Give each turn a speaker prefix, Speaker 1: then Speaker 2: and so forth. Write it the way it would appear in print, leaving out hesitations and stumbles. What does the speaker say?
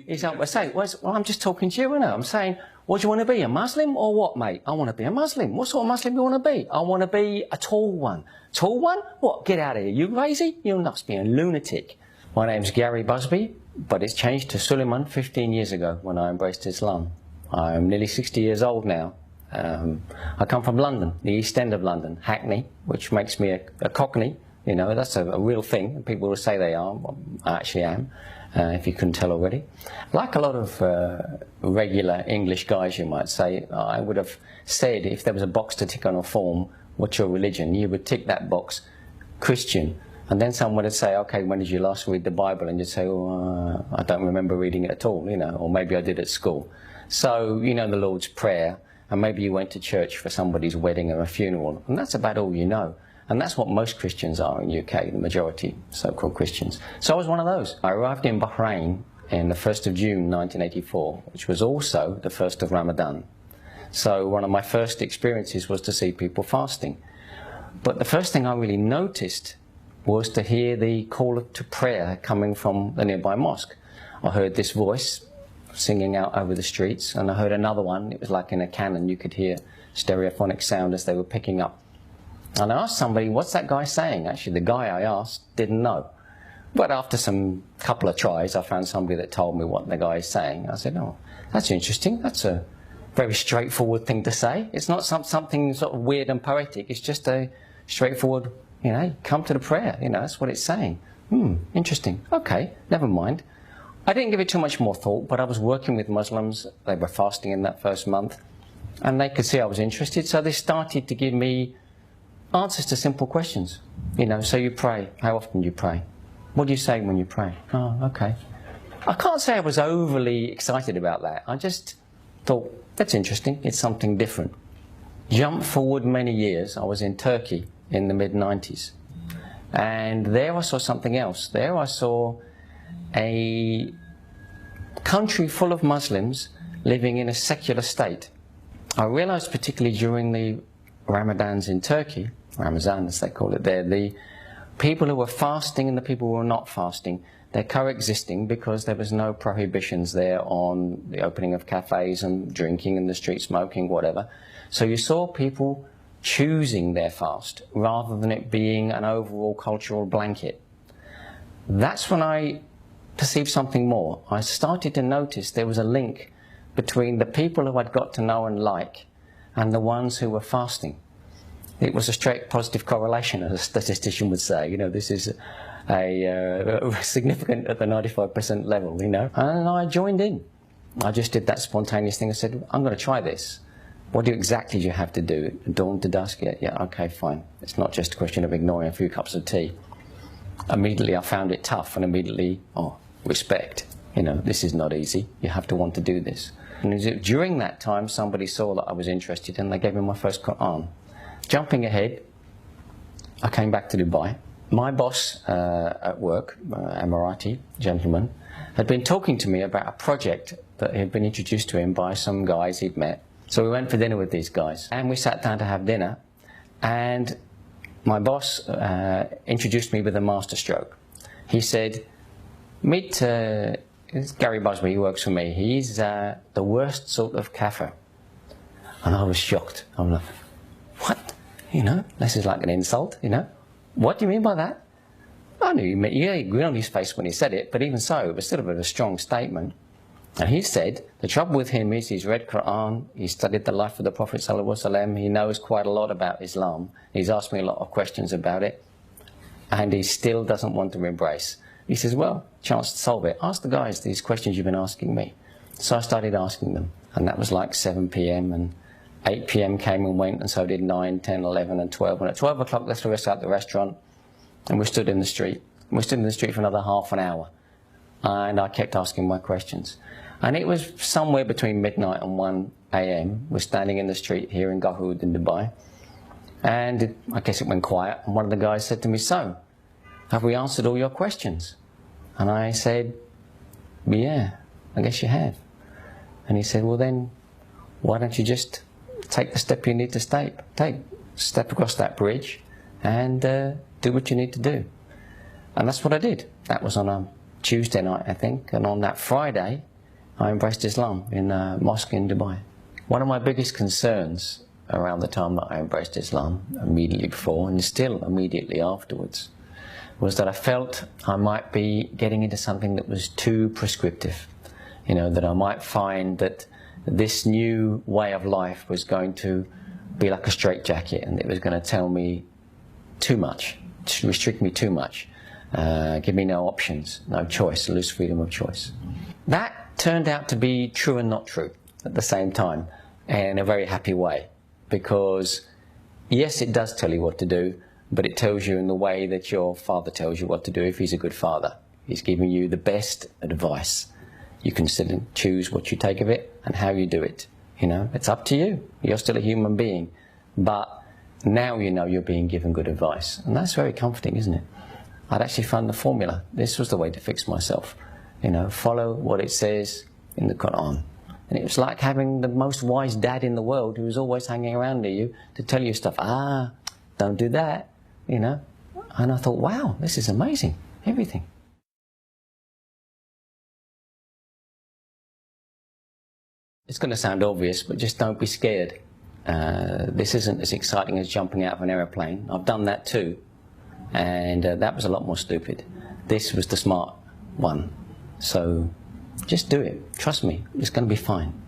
Speaker 1: He's like, well, I'm just talking to you, innit? I'm saying, what do you want to be, a Muslim or what, mate? I want to be a Muslim. What sort of Muslim do you want to be? I want to be a tall one. Tall one? What? Get out of here. You crazy? You must be a lunatic. My name's Gary Busby, but it's changed to Sulyman 15 years ago when I embraced Islam. I'm nearly 60 years old now. I come from London, the East End of London, Hackney, which makes me a Cockney. You know, that's a real thing. People will say they are. I actually am, if you couldn't tell already. Like a lot of regular English guys, you might say, I would have said if there was a box to tick on a form, what's your religion? You would tick that box, Christian. And then someone would say, okay, when did you last read the Bible? And you'd say, oh, I don't remember reading it at all, you know, or maybe I did at school. So, you know the Lord's Prayer, and maybe you went to church for somebody's wedding or a funeral, and that's about all you know. And that's what most Christians are in the UK, the majority so-called Christians. So I was one of those. I arrived in Bahrain in the 1st of June 1984, which was also the 1st of Ramadan. So one of my first experiences was to see people fasting. But the first thing I really noticed was to hear the call to prayer coming from the nearby mosque. I heard this voice singing out over the streets, and I heard another one. It was like in a cannon. You could hear stereophonic sound as they were picking up. And I asked somebody, what's that guy saying? Actually, the guy I asked didn't know. But after some couple of tries, I found somebody that told me what the guy is saying. I said, oh, that's interesting. That's a very straightforward thing to say. It's not something sort of weird and poetic. It's just a straightforward, you know, come to the prayer. You know, that's what it's saying. Interesting. Okay, never mind. I didn't give it too much more thought, but I was working with Muslims. They were fasting in that first month, and they could see I was interested, so they started to give me answers to simple questions. You know, so you pray. How often do you pray? What do you say when you pray? Oh, okay. I can't say I was overly excited about that. I just thought, that's interesting. It's something different. Jump forward many years. I was in Turkey in the mid-90s, and there I saw something else. There I saw a country full of Muslims living in a secular state. I realized particularly during the Ramadans in Turkey, Ramazan as they call it there, the people who were fasting and the people who were not fasting, they're coexisting because there was no prohibitions there on the opening of cafes and drinking in the street, smoking, whatever. So you saw people choosing their fast rather than it being an overall cultural blanket. That's when I perceived something more. I started to notice there was a link between the people who I'd got to know and like and the ones who were fasting. It was a straight positive correlation, as a statistician would say. You know, this is a significant at the 95% level, you know. And I joined in. I just did that spontaneous thing. I said, I'm going to try this. What exactly do you have to do? Dawn to dusk? Yeah, okay, fine. It's not just a question of ignoring a few cups of tea. Immediately I found it tough, and immediately, respect. You know, this is not easy. You have to want to do this. And during that time, somebody saw that I was interested, and they gave me my first Quran. Jumping ahead, I came back to Dubai. My boss at work, Emirati gentleman, had been talking to me about a project that had been introduced to him by some guys he'd met. So we went for dinner with these guys, and we sat down to have dinner, and my boss introduced me with a masterstroke. He said, meet Gary Busby, he works for me. He's the worst sort of kafir. And I was shocked. I'm like, what? You know, this is like an insult, you know. What do you mean by that? I knew he meant, yeah, he grinned on his face when he said it, but even so, it was still a bit of a strong statement. And he said, the trouble with him is he's read Quran, he's studied the life of the Prophet ﷺ, he knows quite a lot about Islam, he's asked me a lot of questions about it, and he still doesn't want to embrace. He says, well, chance to solve it. Ask the guys these questions you've been asking me. So I started asking them, and that was like 7 p.m, and 8 p.m. came and went, and so did 9, 10, 11, and 12. And at 12 o'clock, they threw us out the restaurant, and we stood in the street. We stood in the street for another half an hour, and I kept asking my questions. And it was somewhere between midnight and 1 a.m. We're standing in the street here in Gahood in Dubai, and I guess it went quiet, and one of the guys said to me, so, have we answered all your questions? And I said, yeah, I guess you have. And he said, well then, why don't you just take the step you need to take? Step across that bridge and do what you need to do. And that's what I did. That was on a Tuesday night, I think, and on that Friday, I embraced Islam in a mosque in Dubai. One of my biggest concerns around the time that I embraced Islam, immediately before and still immediately afterwards, was that I felt I might be getting into something that was too prescriptive. You know, that I might find that this new way of life was going to be like a straitjacket, and it was going to tell me too much, to restrict me too much, give me no options, no choice, lose freedom of choice. That turned out to be true and not true at the same time, and in a very happy way, because yes, it does tell you what to do, but it tells you in the way that your father tells you what to do if he's a good father. He's giving you the best advice. You can sit and choose what you take of it and how you do it. You know, it's up to you. You're still a human being. But now you know you're being given good advice. And that's very comforting, isn't it? I'd actually found the formula. This was the way to fix myself. You know, follow what it says in the Quran. And it was like having the most wise dad in the world who was always hanging around near you to tell you stuff. Ah, don't do that, you know. And I thought, wow, this is amazing. Everything. It's going to sound obvious, but just don't be scared. This isn't as exciting as jumping out of an aeroplane. I've done that too, and that was a lot more stupid. This was the smart one. So just do it. Trust me, it's going to be fine.